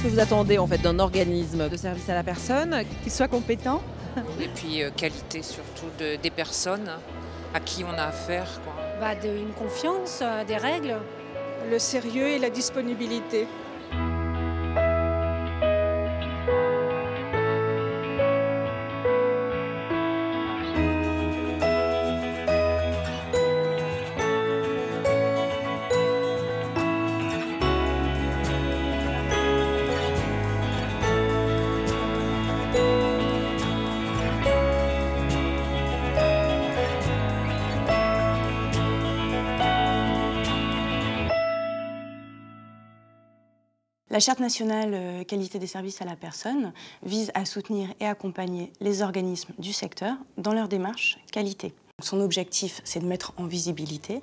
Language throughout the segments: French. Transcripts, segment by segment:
Qu'est-ce que vous attendez en fait d'un organisme de service à la personne? Qu'il soit compétent. Et puis qualité surtout des personnes à qui on a affaire, quoi. Une confiance, des règles. Le sérieux et la disponibilité. La Charte nationale qualité des services à la personne vise à soutenir et accompagner les organismes du secteur dans leur démarche qualité. Son objectif, c'est de mettre en visibilité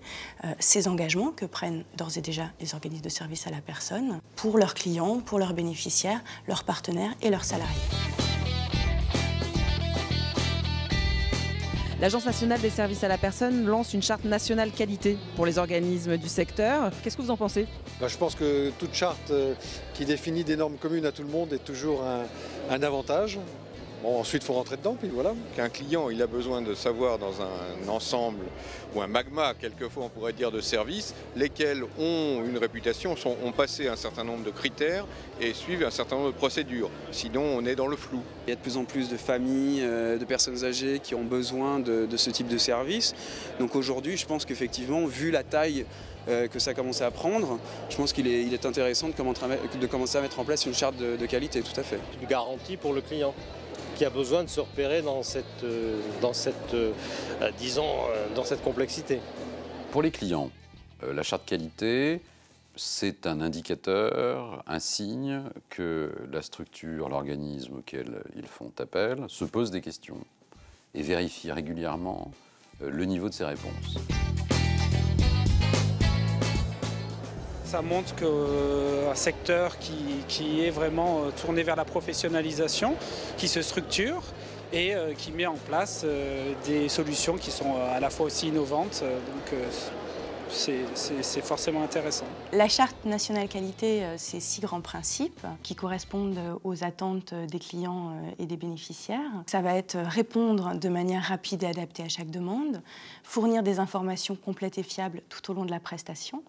ces engagements que prennent d'ores et déjà les organismes de services à la personne pour leurs clients, pour leurs bénéficiaires, leurs partenaires et leurs salariés. L'Agence nationale des services à la personne lance une charte nationale qualité pour les organismes du secteur. Qu'est-ce que vous en pensez? Je pense que toute charte qui définit des normes communes à tout le monde est toujours un avantage. Bon, ensuite, il faut rentrer dedans, puis voilà. Qu'un client il a besoin de savoir dans un ensemble ou un magma, quelquefois on pourrait dire, de services, lesquels ont une réputation, ont passé un certain nombre de critères et suivent un certain nombre de procédures. Sinon, on est dans le flou. Il y a de plus en plus de familles, de personnes âgées qui ont besoin de ce type de service. Donc aujourd'hui, je pense qu'effectivement, vu la taille que ça a commencé à prendre, je pense qu'il est intéressant de commencer à mettre en place une charte de qualité, tout à fait. Une garantie pour le client qui a besoin de se repérer dans cette complexité. Pour les clients, la charte qualité, c'est un indicateur, un signe que la structure, l'organisme auquel ils font appel se pose des questions et vérifie régulièrement le niveau de ses réponses. Ça montre qu'un secteur qui est vraiment tourné vers la professionnalisation, qui se structure et qui met en place des solutions qui sont à la fois aussi innovantes. Donc c'est forcément intéressant. La Charte nationale qualité, c'est 6 grands principes qui correspondent aux attentes des clients et des bénéficiaires. Ça va être répondre de manière rapide et adaptée à chaque demande, fournir des informations complètes et fiables tout au long de la prestation,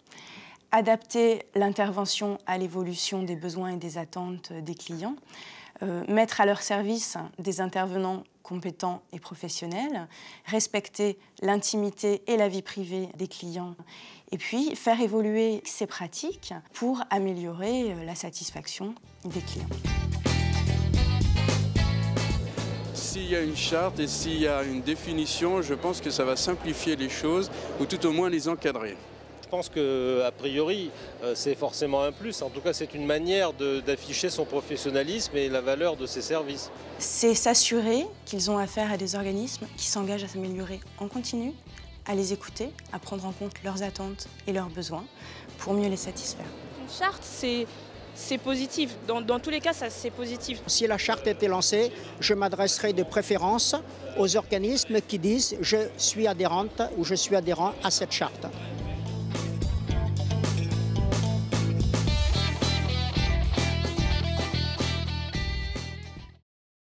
adapter l'intervention à l'évolution des besoins et des attentes des clients, mettre à leur service des intervenants compétents et professionnels, respecter l'intimité et la vie privée des clients, et puis faire évoluer ces pratiques pour améliorer la satisfaction des clients. S'il y a une charte et s'il y a une définition, je pense que ça va simplifier les choses ou tout au moins les encadrer. Je pense qu'a priori, c'est forcément un plus. En tout cas, c'est une manière d'afficher son professionnalisme et la valeur de ses services. C'est s'assurer qu'ils ont affaire à des organismes qui s'engagent à s'améliorer en continu, à les écouter, à prendre en compte leurs attentes et leurs besoins pour mieux les satisfaire. Une charte, c'est positif. Dans tous les cas, c'est positif. Si la charte était lancée, je m'adresserai de préférence aux organismes qui disent « je suis adhérente » ou « je suis adhérent à cette charte ».